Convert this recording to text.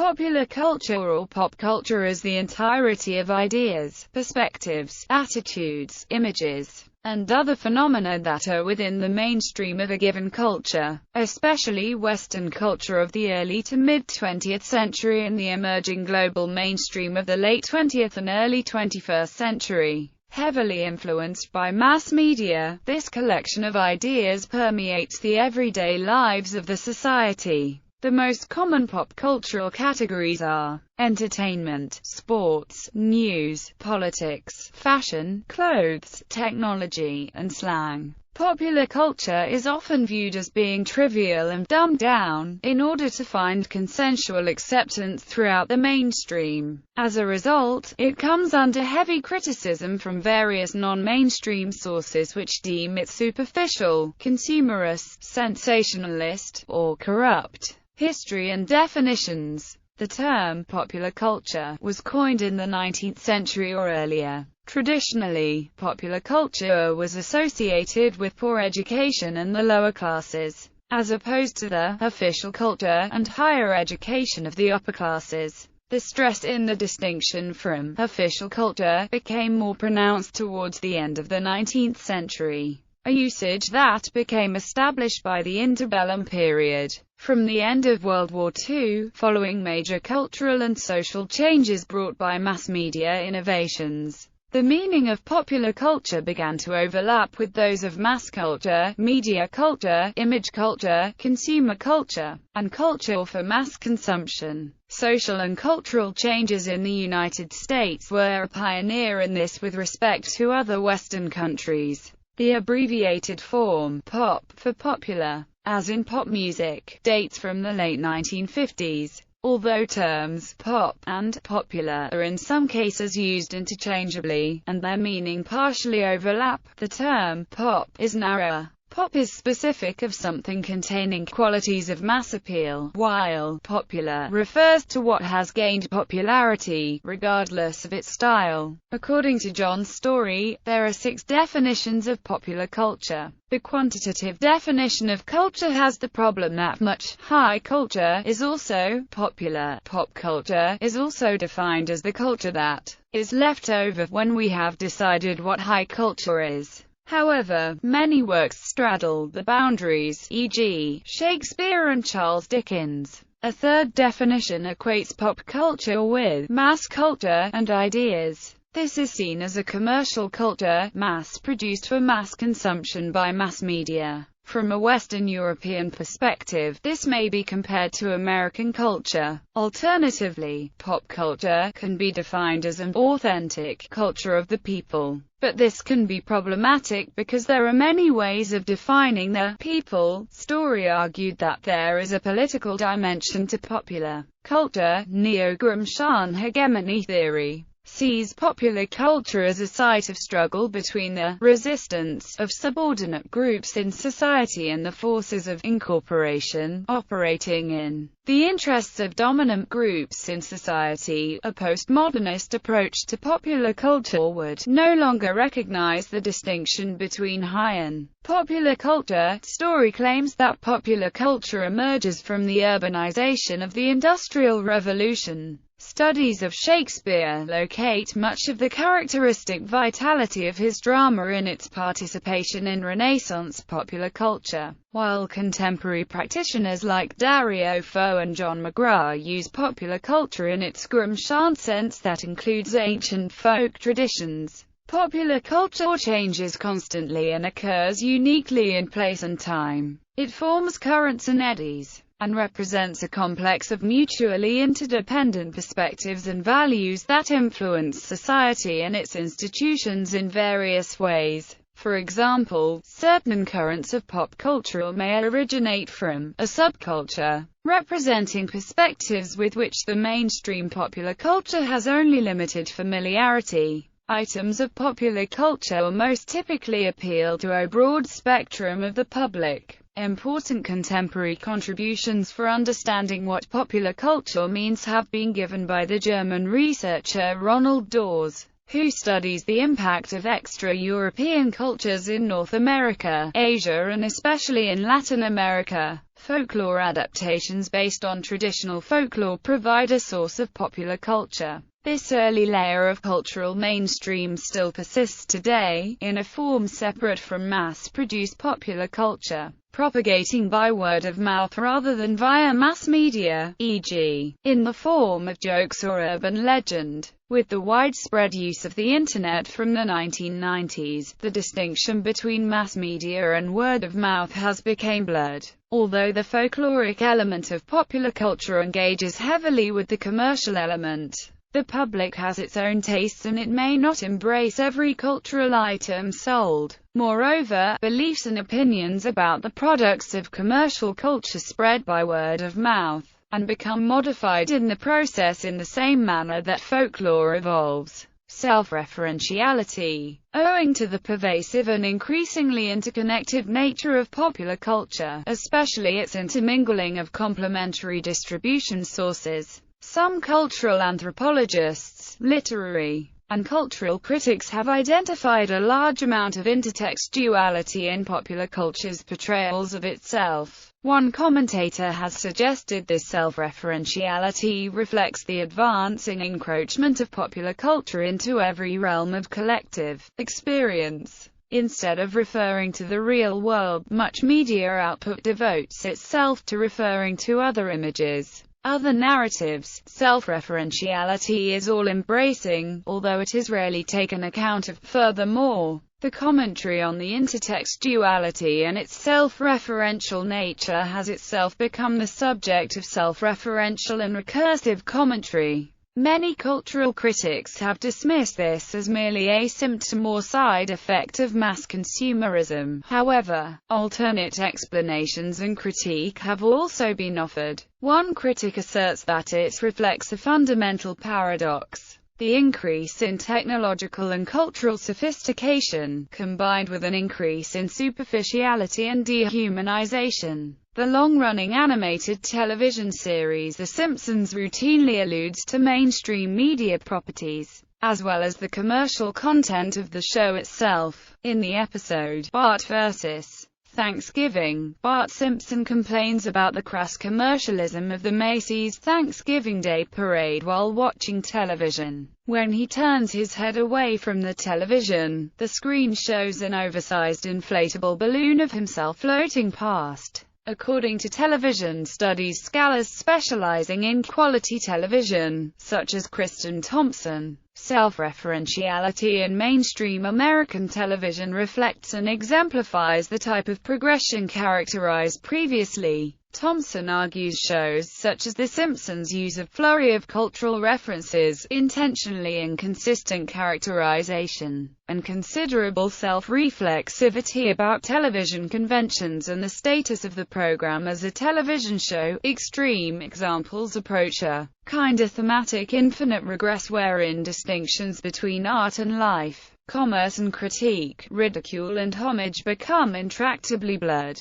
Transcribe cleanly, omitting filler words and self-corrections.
Popular culture or pop culture is the entirety of ideas, perspectives, attitudes, images, and other phenomena that are within the mainstream of a given culture, especially Western culture of the early to mid-20th century and the emerging global mainstream of the late 20th and early 21st century. Heavily influenced by mass media, this collection of ideas permeates the everyday lives of the society. The most common pop cultural categories are entertainment, sports, news, politics, fashion, clothes, technology, and slang. Popular culture is often viewed as being trivial and dumbed down, in order to find consensual acceptance throughout the mainstream. As a result, it comes under heavy criticism from various non-mainstream sources which deem it superficial, consumerist, sensationalist, or corrupt. History and definitions. The term popular culture was coined in the 19th century or earlier. Traditionally, popular culture was associated with poor education and the lower classes, as opposed to the official culture and higher education of the upper classes. The stress in the distinction from official culture became more pronounced towards the end of the 19th century, a usage that became established by the interbellum period. From the end of World War II, following major cultural and social changes brought by mass media innovations, the meaning of popular culture began to overlap with those of mass culture, media culture, image culture, consumer culture, and culture for mass consumption. Social and cultural changes in the United States were a pioneer in this with respect to other Western countries. The abbreviated form, pop, for popular, as in pop music, dates from the late 1950s. Although terms pop and popular are in some cases used interchangeably, and their meaning partially overlap, the term pop is narrower. Pop is specific of something containing qualities of mass appeal, while popular refers to what has gained popularity, regardless of its style. According to John Story, there are 6 definitions of popular culture. The quantitative definition of culture has the problem that much high culture is also popular. Pop culture is also defined as the culture that is left over when we have decided what high culture is. However, many works straddle the boundaries, e.g., Shakespeare and Charles Dickens. A third definition equates pop culture with mass culture and ideas. This is seen as a commercial culture, mass-produced for mass consumption by mass media. From a Western European perspective, this may be compared to American culture. Alternatively, pop culture can be defined as an authentic culture of the people. But this can be problematic because there are many ways of defining the people. Story argued that there is a political dimension to popular culture. Neo-Gramscian hegemony theory sees popular culture as a site of struggle between the resistance of subordinate groups in society and the forces of incorporation operating in the interests of dominant groups in society. A postmodernist approach to popular culture would no longer recognize the distinction between high and popular culture. Story claims that popular culture emerges from the urbanization of the Industrial Revolution. Studies of Shakespeare locate much of the characteristic vitality of his drama in its participation in Renaissance popular culture, while contemporary practitioners like Dario Fo and John McGrath use popular culture in its Gramscian sense that includes ancient folk traditions. Popular culture changes constantly and occurs uniquely in place and time. It forms currents and eddies, and represents a complex of mutually interdependent perspectives and values that influence society and its institutions in various ways. For example, certain currents of pop culture may originate from a subculture, representing perspectives with which the mainstream popular culture has only limited familiarity. Items of popular culture most typically appeal to a broad spectrum of the public. Important contemporary contributions for understanding what popular culture means have been given by the German researcher Ronald Dawes, who studies the impact of extra-European cultures in North America, Asia and especially in Latin America. Folklore adaptations based on traditional folklore provide a source of popular culture. This early layer of cultural mainstream still persists today, in a form separate from mass-produced popular culture, propagating by word of mouth rather than via mass media, e.g., in the form of jokes or urban legend. With the widespread use of the Internet from the 1990s, the distinction between mass media and word of mouth has become blurred. Although the folkloric element of popular culture engages heavily with the commercial element, the public has its own tastes and it may not embrace every cultural item sold. Moreover, beliefs and opinions about the products of commercial culture spread by word of mouth, and become modified in the process in the same manner that folklore evolves. Self-referentiality. Owing to the pervasive and increasingly interconnected nature of popular culture, especially its intermingling of complementary distribution sources, some cultural anthropologists, literary, and cultural critics have identified a large amount of intertextuality in popular culture's portrayals of itself. One commentator has suggested this self-referentiality reflects the advancing encroachment of popular culture into every realm of collective experience. Instead of referring to the real world, much media output devotes itself to referring to other images, other narratives. Self-referentiality is all-embracing, although it is rarely taken account of. Furthermore, the commentary on the intertextuality and its self-referential nature has itself become the subject of self-referential and recursive commentary. Many cultural critics have dismissed this as merely a symptom or side effect of mass consumerism. However, alternate explanations and critique have also been offered. One critic asserts that it reflects a fundamental paradox. The increase in technological and cultural sophistication, combined with an increase in superficiality and dehumanization. The long-running animated television series The Simpsons routinely alludes to mainstream media properties, as well as the commercial content of the show itself. In the episode, Bart vs. Thanksgiving, Bart Simpson complains about the crass commercialism of the Macy's Thanksgiving Day Parade while watching television. When he turns his head away from the television, the screen shows an oversized inflatable balloon of himself floating past. According to television studies scholars specializing in quality television, such as Kristen Thompson, self-referentiality in mainstream American television reflects and exemplifies the type of progression characterized previously. Thompson argues shows such as The Simpsons use a flurry of cultural references, intentionally inconsistent characterization, and considerable self-reflexivity about television conventions and the status of the program as a television show. Extreme examples approach a kind of thematic infinite regress wherein distinctions between art and life, commerce and critique, ridicule and homage become intractably blurred.